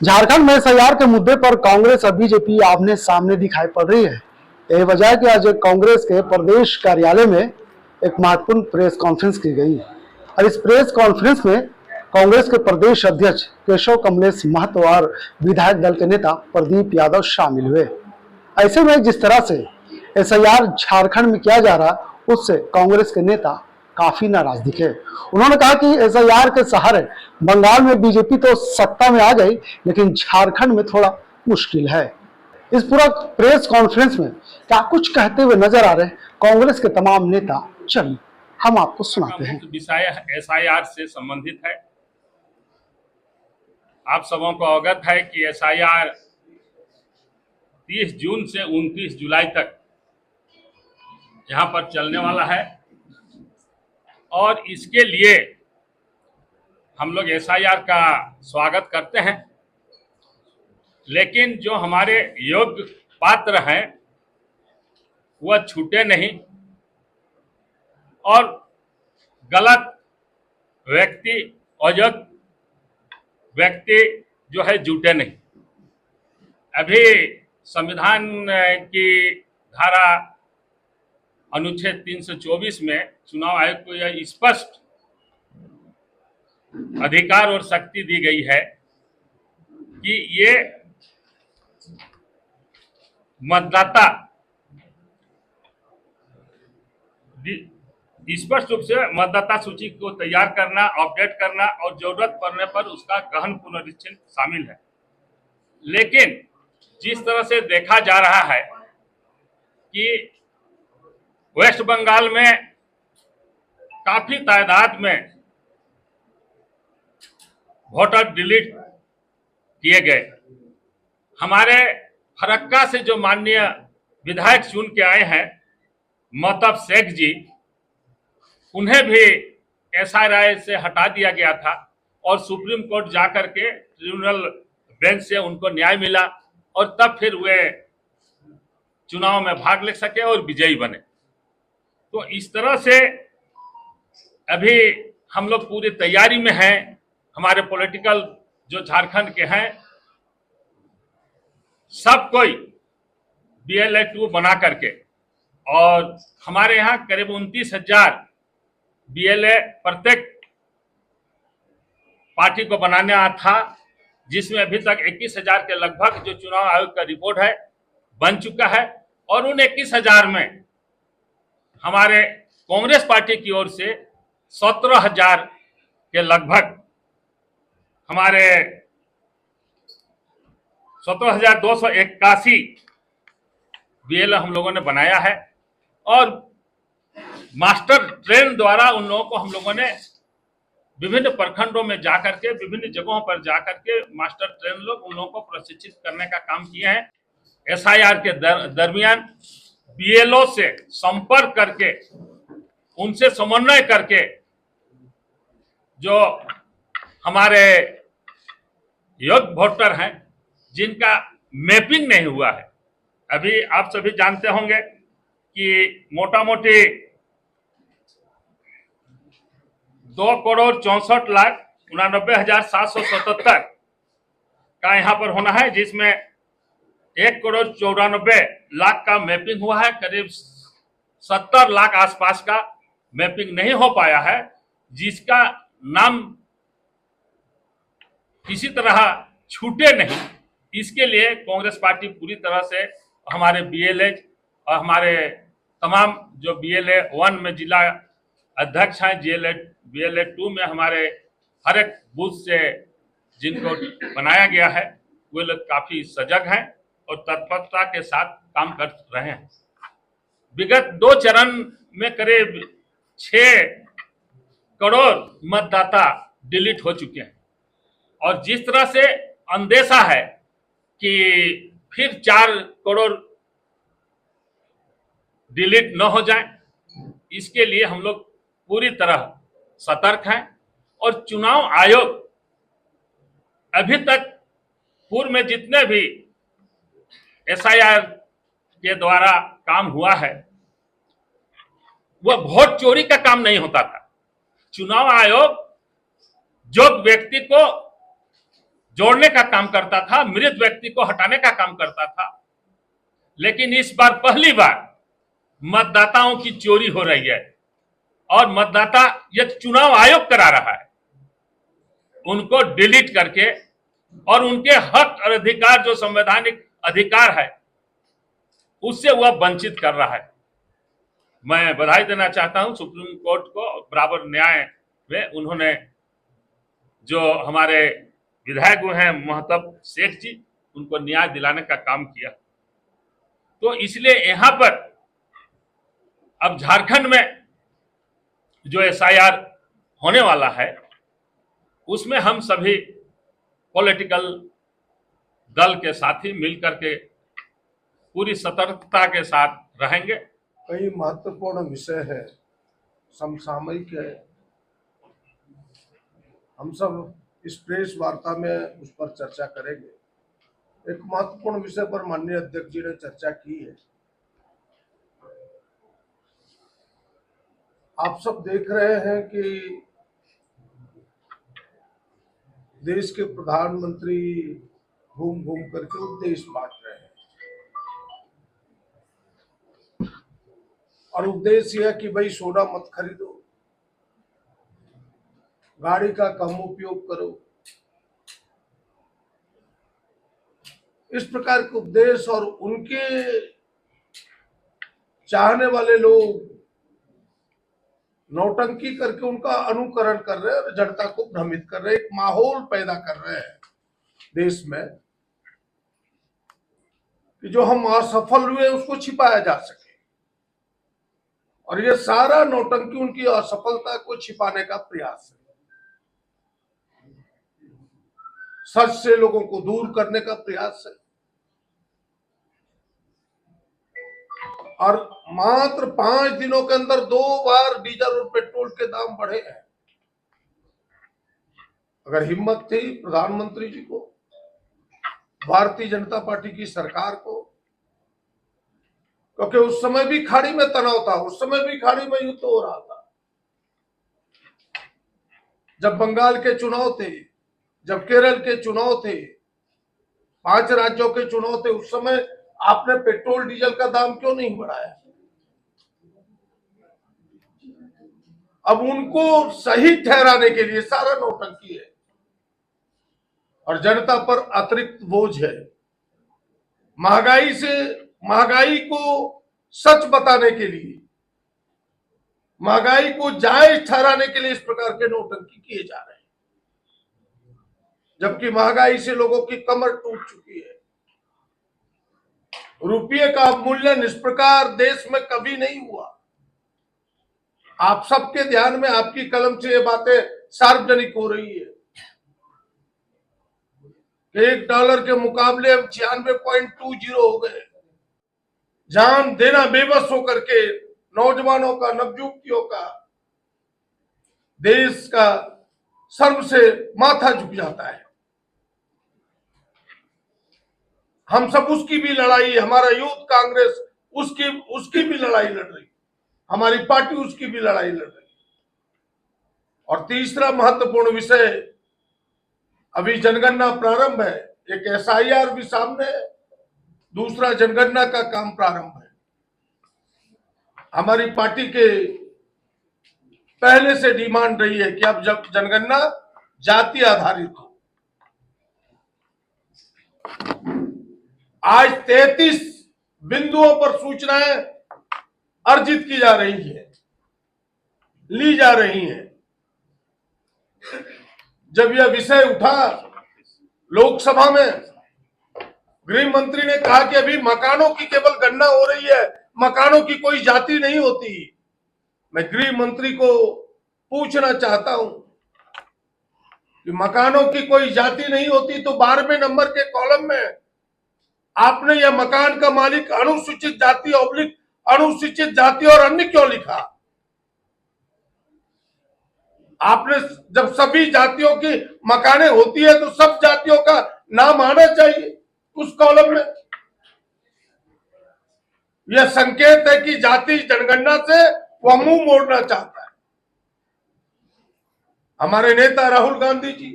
झारखंड में एसआईआर के मुद्दे पर कांग्रेस और बीजेपी आमने सामने दिखाई पड़ रही है। यही वजह है कि आज कांग्रेस के प्रदेश कार्यालय में एक महत्वपूर्ण प्रेस कॉन्फ्रेंस की गई और इस प्रेस कॉन्फ्रेंस में कांग्रेस के प्रदेश अध्यक्ष केशव कमलेश महतो और विधायक दल के नेता प्रदीप यादव शामिल हुए। ऐसे में जिस तरह से एसआईआर झारखंड में किया जा रहा उससे कांग्रेस के नेता काफी नाराज दिखे। उन्होंने कहा कि एसआईआर के सहारे बंगाल में बीजेपी तो सत्ता में आ गई, लेकिन झारखंड में थोड़ा मुश्किल है। इस पूरा प्रेस कॉन्फ्रेंस में क्या कुछ कहते हुए नजर आ रहे कांग्रेस के तमाम नेता, चलिए हम आपको सुनाते हैं। विषय एसआईआर से संबंधित है। आप सबों को अवगत है कि एसआईआर 30 जून से 29 जुलाई तक यहाँ पर चलने वाला है और इसके लिए हम लोग एसआईआर का स्वागत करते हैं, लेकिन जो हमारे योग्य पात्र हैं वह छूटे नहीं और गलत व्यक्ति, अयोग्य व्यक्ति जो है जुटे नहीं। अभी संविधान की धारा अनुच्छेद 324 में चुनाव आयोग को यह स्पष्ट अधिकार और शक्ति दी गई है कि ये मतदाता स्पष्ट रूप से मतदाता सूची को तैयार करना, अपडेट करना और जरूरत पड़ने पर उसका गहन पुनरीक्षण शामिल है। लेकिन जिस तरह से देखा जा रहा है कि वेस्ट बंगाल में काफी तादाद में वोटर डिलीट किए गए। हमारे फरक्का से जो माननीय विधायक चुन के आए हैं महताब शेख जी, उन्हें भी एसआईआर से हटा दिया गया था और सुप्रीम कोर्ट जाकर के ट्रिब्यूनल बेंच से उनको न्याय मिला और तब फिर वे चुनाव में भाग ले सके और विजयी बने। तो इस तरह से अभी हम लोग पूरी तैयारी में हैं। हमारे पॉलिटिकल जो झारखंड के हैं सब कोई BLA 2 बना करके, और हमारे यहाँ करीब 29,000 BLA प्रत्येक पार्टी को बनाना था, जिसमें अभी तक 21,000 के लगभग जो चुनाव आयोग का रिपोर्ट है बन चुका है। और उन 21,000 में हमारे कांग्रेस पार्टी की ओर से 17,000 के लगभग हमारे 17,281 BLA हम लोगों ने बनाया है और मास्टर ट्रेन द्वारा उन लोगों को हम लोगों ने विभिन्न प्रखंडों में जाकर के, विभिन्न जगहों पर जाकर के मास्टर ट्रेन लोग उन लोगों को प्रशिक्षित करने का काम किए हैं। एसआईआर के दरमियान BLO से संपर्क करके, उनसे समन्वय करके जो हमारे योग्य वोटर हैं जिनका मैपिंग नहीं हुआ है, अभी आप सभी जानते होंगे कि मोटा मोटी 2,64,89,777 का यहाँ पर होना है, जिसमें 1,94,00,000 का मैपिंग हुआ है। करीब 70 लाख आसपास का मैपिंग नहीं हो पाया है, जिसका नाम किसी तरह छूटे नहीं। इसके लिए कांग्रेस पार्टी पूरी तरह से हमारे BLA और हमारे तमाम जो BLA 1 में जिला अध्यक्ष हैं, BLA 2 में हमारे हर एक बूथ से जिनको बनाया गया है, वे लोग काफी सजग हैं और तत्परता के साथ काम कर रहे हैं। विगत 2 चरण में करीब 6 करोड़ मतदाता डिलीट हो चुके हैं और जिस तरह से अंदेशा है कि फिर 4 करोड़ डिलीट न हो जाए, इसके लिए हम लोग पूरी तरह सतर्क हैं। और चुनाव आयोग अभी तक पूर्व में जितने भी एसआईआर के द्वारा काम हुआ है वह वोट चोरी का काम नहीं होता था। चुनाव आयोग जो व्यक्ति को जोड़ने का काम करता था, मृत व्यक्ति को हटाने का काम करता था। लेकिन इस बार पहली बार मतदाताओं की चोरी हो रही है और मतदाता ये चुनाव आयोग करा रहा है, उनको डिलीट करके और उनके हक और अधिकार जो संवैधानिक अधिकार है उससे वह वंचित कर रहा है। मैं बधाई देना चाहता हूं सुप्रीम कोर्ट को, बराबर न्याय में उन्होंने जो हमारे विधायक हैं महतब शेख जी, उनको न्याय दिलाने का काम किया। तो इसलिए यहां पर अब झारखंड में जो एसआईआर होने वाला है उसमें हम सभी पॉलिटिकल दल के साथी मिलकर के पूरी सतर्कता के साथ रहेंगे। कई महत्वपूर्ण विषय है, समसामयिक है, हम सब इस प्रेस वार्ता में उस पर चर्चा करेंगे। एक महत्वपूर्ण विषय पर माननीय अध्यक्ष जी ने चर्चा की है। आप सब देख रहे हैं कि देश के प्रधानमंत्री घूम घूम करके उपदेश बांट रहे हैं और उपदेश यह है कि भाई सोना मत खरीदो, गाड़ी का कम उपयोग करो। इस प्रकार के उपदेश और उनके चाहने वाले लोग नौटंकी करके उनका अनुकरण कर रहे हैं और जनता को भ्रमित कर रहे हैं, एक माहौल पैदा कर रहे हैं देश में कि जो हम असफल हुए उसको छिपाया जा सके। और ये सारा नौटंकी उनकी असफलता को छिपाने का प्रयास है, सच से लोगों को दूर करने का प्रयास है। और मात्र 5 दिनों के अंदर 2 बार डीजल और पेट्रोल के दाम बढ़े हैं। अगर हिम्मत थी प्रधानमंत्री जी को, भारतीय जनता पार्टी की सरकार को, क्योंकि उस समय भी खाड़ी में तनाव था, उस समय भी खाड़ी में युद्ध हो रहा था, जब बंगाल के चुनाव थे, जब केरल के चुनाव थे, 5 राज्यों के चुनाव थे, उस समय आपने पेट्रोल डीजल का दाम क्यों नहीं बढ़ाया? अब उनको सही ठहराने के लिए सारा नौटंकी है और जनता पर अतिरिक्त बोझ है। महंगाई को सच बताने के लिए, महंगाई को जायज ठहराने के लिए इस प्रकार के नौटंकी किए जा रहे हैं, जबकि महंगाई से लोगों की कमर टूट चुकी है। रुपये का अवमूल्यन इस प्रकार देश में कभी नहीं हुआ। आप सबके ध्यान में, आपकी कलम से ये बातें सार्वजनिक हो रही है कि $1 के मुकाबले अब 96.20 हो गए। जान देना बेबस होकर के नौजवानों का, नवयुवतियों का, देश का शर्म से माथा झुक जाता है। हम सब उसकी भी लड़ाई, हमारा यूथ कांग्रेस उसकी भी लड़ाई लड़ रही, हमारी पार्टी उसकी भी लड़ाई लड़ रही। और तीसरा महत्वपूर्ण विषय, अभी जनगणना प्रारंभ है, एक एसआईआर भी सामने है, दूसरा जनगणना का काम प्रारंभ है। हमारी पार्टी के पहले से डिमांड रही है कि अब जब जनगणना जाति आधारित हो। आज 33 बिंदुओं पर सूचनाएं अर्जित की जा रही है, ली जा रही हैं। जब यह विषय उठा लोकसभा में, गृह मंत्री ने कहा कि अभी मकानों की केवल गणना हो रही है, मकानों की कोई जाति नहीं होती। मैं गृह मंत्री को पूछना चाहता हूं कि मकानों की कोई जाति नहीं होती तो 12वें नंबर के कॉलम में आपने यह मकान का मालिक अनुसूचित जाति अनुसूचित जाति और अन्य क्यों लिखा? आपने, जब सभी जातियों की मकानें होती है तो सब जातियों का नाम आना चाहिए उस कॉलम में। यह संकेत है कि जाति जनगणना से वह मुंह मोड़ना चाहता है। हमारे नेता राहुल गांधी जी,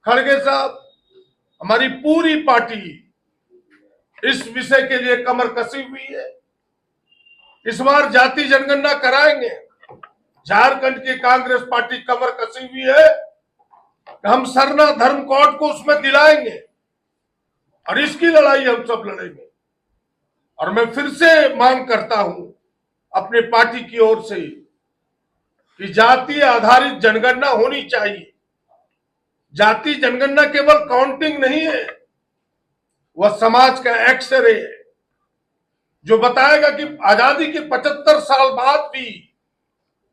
खड़गे साहब, हमारी पूरी पार्टी इस विषय के लिए कमर कसी हुई है। इस बार जाति जनगणना कराएंगे। झारखंड की कांग्रेस पार्टी कमर कसी हुई है कि हम सरना धर्म कोड को उसमें दिलाएंगे और इसकी लड़ाई हम सब लड़ेंगे। और मैं फिर से मांग करता हूं अपनी पार्टी की ओर से कि जाति आधारित जनगणना होनी चाहिए। जाति जनगणना केवल काउंटिंग नहीं है, वह समाज का एक्सरे है जो बताएगा कि आजादी के 75 साल बाद भी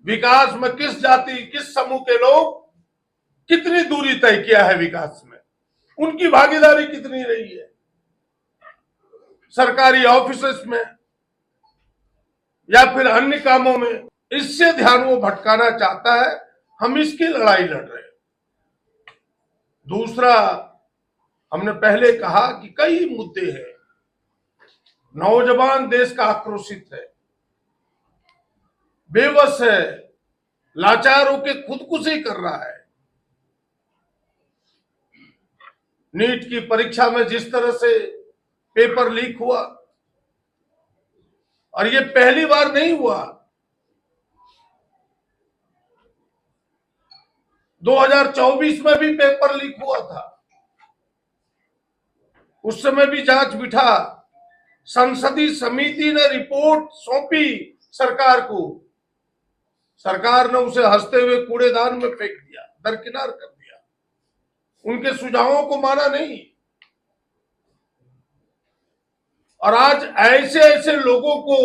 विकास में किस जाति किस समूह के लोग कितनी दूरी तय किया है, विकास में उनकी भागीदारी कितनी रही है, सरकारी ऑफिसेस में या फिर अन्य कामों में। इससे ध्यान वो भटकाना चाहता है। हम इसकी लड़ाई लड़ रहे हैं। दूसरा, हमने पहले कहा कि कई मुद्दे हैं। नौजवान देश का आक्रोशित है, बेबस है, लाचार होकर खुदकुशी कर रहा है। नीट की परीक्षा में जिस तरह से पेपर लीक हुआ, और ये पहली बार नहीं हुआ, 2024 में भी पेपर लीक हुआ था। उस समय भी जांच बिठा, संसदीय समिति ने रिपोर्ट सौंपी सरकार को, सरकार ने उसे हंसते हुए कूड़ेदान में फेंक दिया, दरकिनार कर दिया, उनके सुझावों को माना नहीं। और आज ऐसे ऐसे लोगों को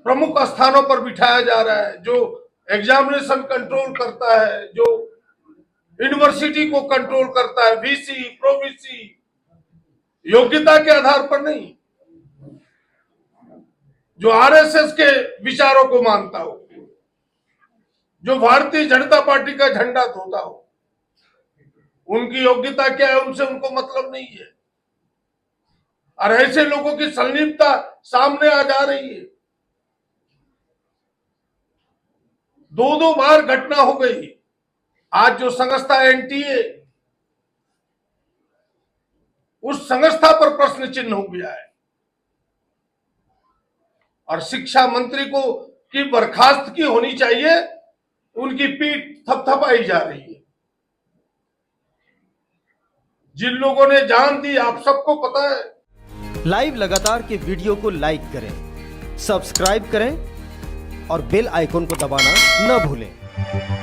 प्रमुख स्थानों पर बिठाया जा रहा है जो एग्जामिनेशन कंट्रोल करता है, जो यूनिवर्सिटी को कंट्रोल करता है, वीसी प्रोवीसी, योग्यता के आधार पर नहीं, जो आरएसएस के विचारों को मानता हो, जो भारतीय जनता पार्टी का झंडा धोता हो। उनकी योग्यता क्या है, उनसे उनको मतलब नहीं है। और ऐसे लोगों की संलिप्तता सामने आ जा रही है। 2-2 बार घटना हो गई। आज जो संस्था एनटीए, उस संस्था पर प्रश्न चिन्ह हो गया है और शिक्षा मंत्री को की बर्खास्तगी होनी चाहिए, उनकी पीठ थपथपाई जा रही है। जिन लोगों ने जान दी, आप सबको पता है। लाइव लगातार के वीडियो को लाइक करें, सब्सक्राइब करें और बेल आइकन को दबाना न भूलें।